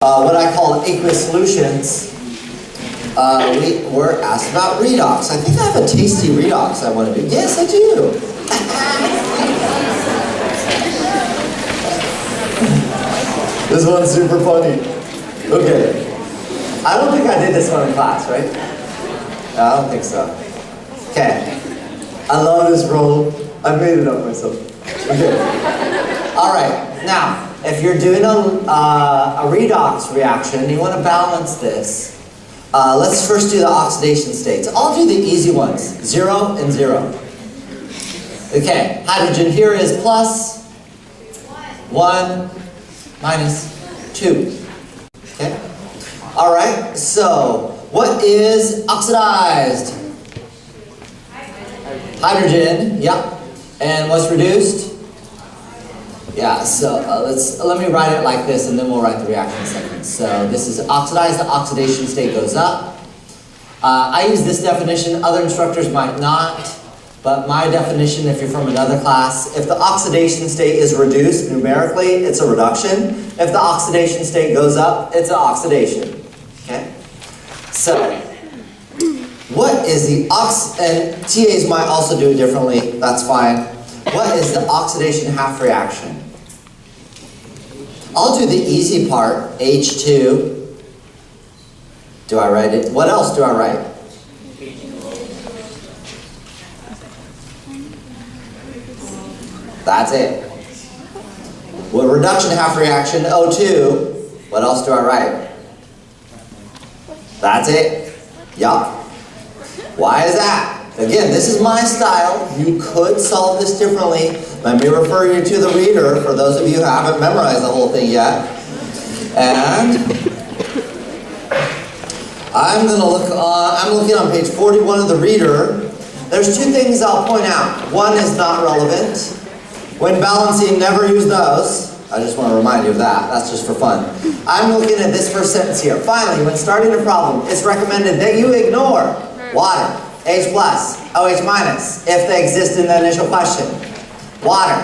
what I call aqueous solutions, we were asked about redox. I think I have a tasty redox I want to do. Yes, I do. This one's super funny. Okay. I don't think I did this one in class, right? I don't think so. Okay. I love this roll. I made it up myself. Okay. All right. Now, if you're doing a redox reaction, you want to balance this. Let's first do the oxidation states. I'll do the easy ones. 0 and 0. Okay. Hydrogen here is plus 1 minus 2. Okay. All right. So, what is oxidized? Hydrogen. Yep. And what's reduced? Yeah, so let me write it like this and then we'll write the reaction in seconds. So this is oxidized, the oxidation state goes up. I use this definition, other instructors might not, but my definition, if you're from another class, if the oxidation state is reduced numerically, it's a reduction. If the oxidation state goes up, it's an oxidation. Okay? So, what is the and TAs might also do it differently, that's fine. What is the oxidation half reaction? I'll do the easy part, H2. Do I write it? What else do I write? That's it. Well, reduction half reaction, O2. What else do I write? That's it. Yup. Why is that? Again, this is my style. You could solve this differently. Let me refer you to the reader for those of you who haven't memorized the whole thing yet. And I'm looking on page 41 of the reader. There's two things I'll point out. One is not relevant. When balancing, never use those. I just want to remind you of that. That's just for fun. I'm looking at this first sentence here. Finally, when starting a problem, it's recommended that you ignore water, H plus, OH minus, if they exist in the initial question. Water.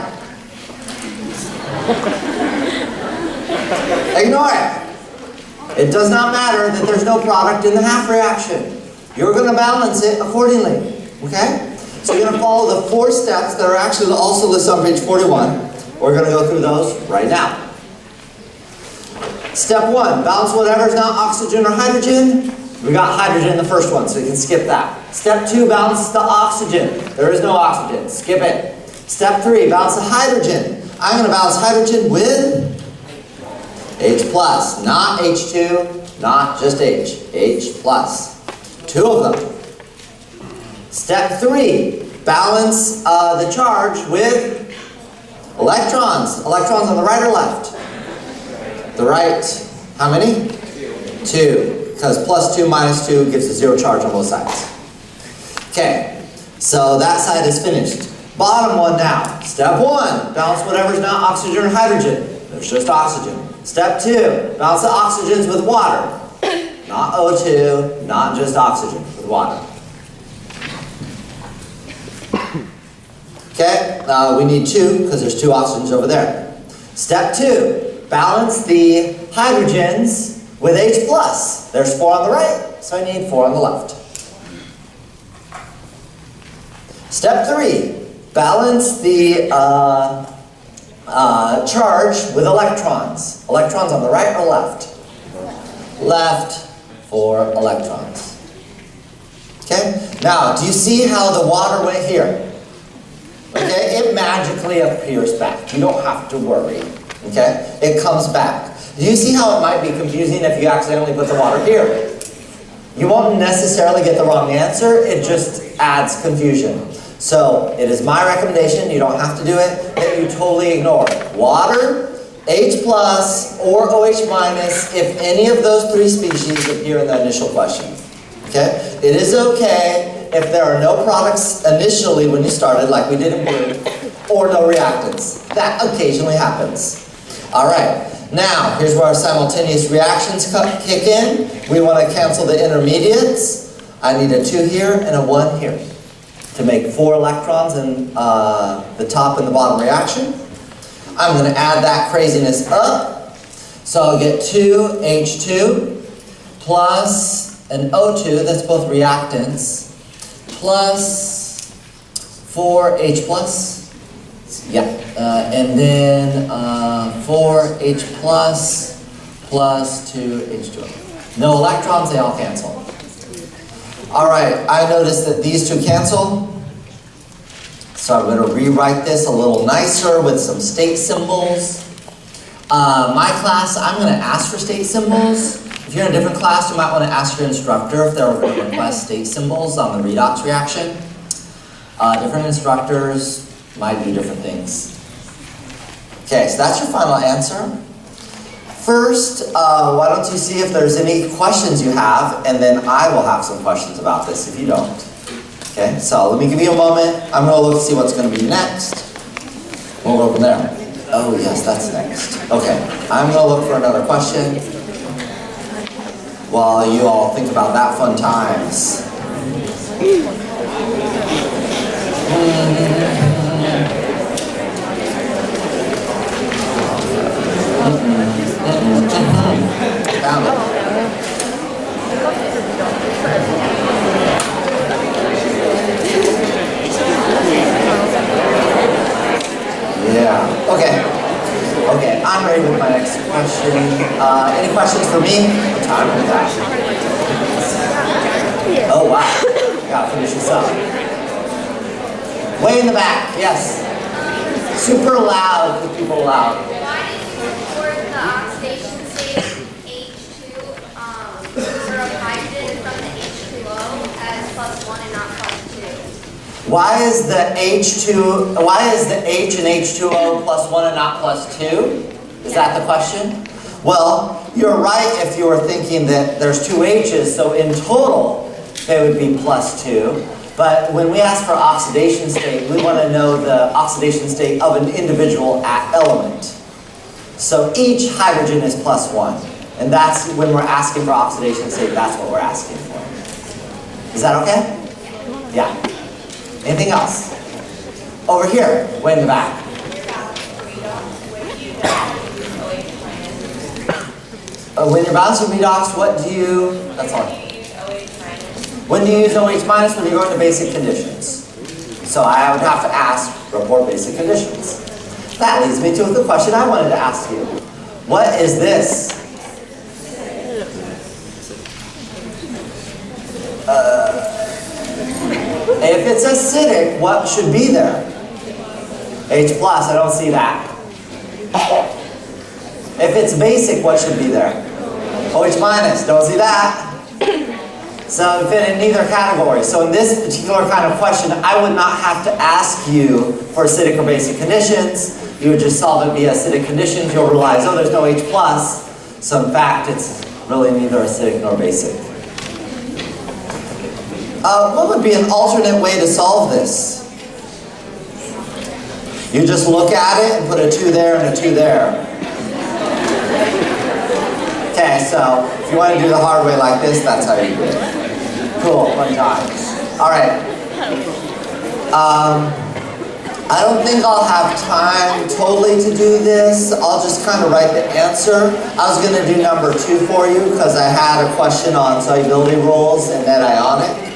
Ignore it. It does not matter that there's no product in the half reaction. You're going to balance it accordingly. Okay? So you're going to follow the 4 steps that are actually also listed on page 41. We're going to go through those right now. Step 1, balance whatever is not oxygen or hydrogen. We got hydrogen in the first one, so you can skip that. Step 2, balance the oxygen. There is no oxygen. Skip it. Step 3, balance the hydrogen. I'm going to balance hydrogen with H plus, not H2, not just H. H plus. 2 of them. Step 3, balance the charge with electrons. Electrons on the right or left? The right. How many? 2. Because plus 2 minus 2 gives a 0 charge on both sides. Okay, so that side is finished. Bottom one now. Step 1, balance whatever's not oxygen or hydrogen. There's just oxygen. Step 2, balance the oxygens with water. Not O2, not just oxygen, with water. Okay, we need 2 because there's 2 oxygens over there. Step 2, balance the hydrogens with H plus. There's 4 on the right, so I need 4 on the left. Step 3, balance the charge with electrons. Electrons on the right or left? Left for electrons. Okay, now do you see how the water went here? Okay, it magically appears back. You don't have to worry. Okay, it comes back. Do you see how it might be confusing if you accidentally put the water here? You won't necessarily get the wrong answer, it just adds confusion. So, it is my recommendation, you don't have to do it, that you totally ignore water, H plus, or OH minus if any of those 3 species appear in the initial question. Okay? It is okay if there are no products initially when you started, like we did in blue, or no reactants. That occasionally happens. Alright. Now, here's where our simultaneous reactions kick in. We want to cancel the intermediates. I need a 2 here and a 1 here to make 4 electrons in the top and the bottom reaction. I'm going to add that craziness up. So I'll get 2H2 plus an O2, that's both reactants, plus 4H plus, yeah, and then 4H plus 2H2O. No electrons, they all cancel. All right, I noticed that these two cancel. So I'm going to rewrite this a little nicer with some state symbols. My class, I'm going to ask for state symbols. If you're in a different class, you might want to ask your instructor if they're going to request state symbols on the redox reaction. Different instructors might do different things. Okay, so that's your final answer. First, why don't you see if there's any questions you have, and then I will have some questions about this if you don't. Okay, so let me give you a moment. I'm going to look to see what's going to be next. We'll go from there. Oh yes, that's next. Okay, I'm going to look for another question while you all think about that fun times. Found it. Yeah, okay, I'm ready with my next question. Any questions for me? What time is that? Oh wow, I gotta finish this up. Way in the back, yes. Super loud, keep people loud. Why did you record the oxidation state H2 for a hydrogen from the H2O as +1 and not +2? Why is the H in H2O +1 and not +2? Is that the question? Well, you're right if you were thinking that there's two H's, so in total they would be +2. But when we ask for oxidation state, we want to know the oxidation state of an individual element. So each hydrogen is +1. And that's when we're asking for oxidation state, that's what we're asking for. Is that okay? Yeah. Anything else? Over here, way in the back. When you're balancing redox, what do you, that's all. When do you use OH minus? When you go into basic conditions. So I would have to ask, report basic conditions. That leads me to the question I wanted to ask you. What is this? If it's acidic, what should be there? H plus, I don't see that. If it's basic, what should be there? OH minus, don't see that. So fit in neither category. So in this particular kind of question, I would not have to ask you for acidic or basic conditions. You would just solve it via acidic conditions. You'll realize, oh, there's no H plus. So in fact, it's really neither acidic nor basic. What would be an alternate way to solve this? You just look at it and put a 2 there and a 2 there. Okay, so if you want to do the hard way like this, that's how you do it. Cool, fun times. All right. I don't think I'll have time totally to do this. I'll just kind of write the answer. I was going to do number 2 for you because I had a question on solubility rules and net ionic.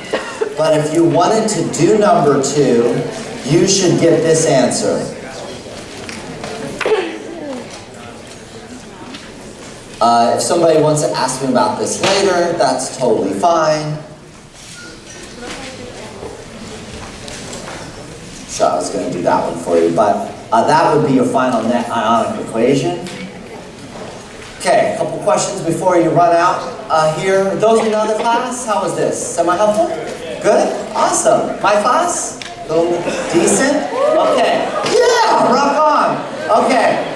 But if you wanted to do number 2, you should get this answer. If somebody wants to ask me about this later, that's totally fine. So I was going to do that one for you, but that would be your final net ionic equation. Okay, a couple questions before you run out here. Those in another class, how was this? Semi-helpful? Good? Awesome. My class? Decent? Okay. Yeah, rock on. Okay.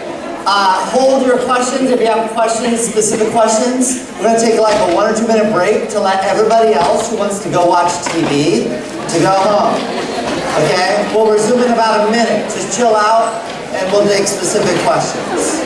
Hold your questions if you have questions, specific questions. We're going to take like a 1 or 2 minute break to let everybody else who wants to go watch TV to go home. Okay? We'll resume in about a minute. Just chill out and we'll take specific questions.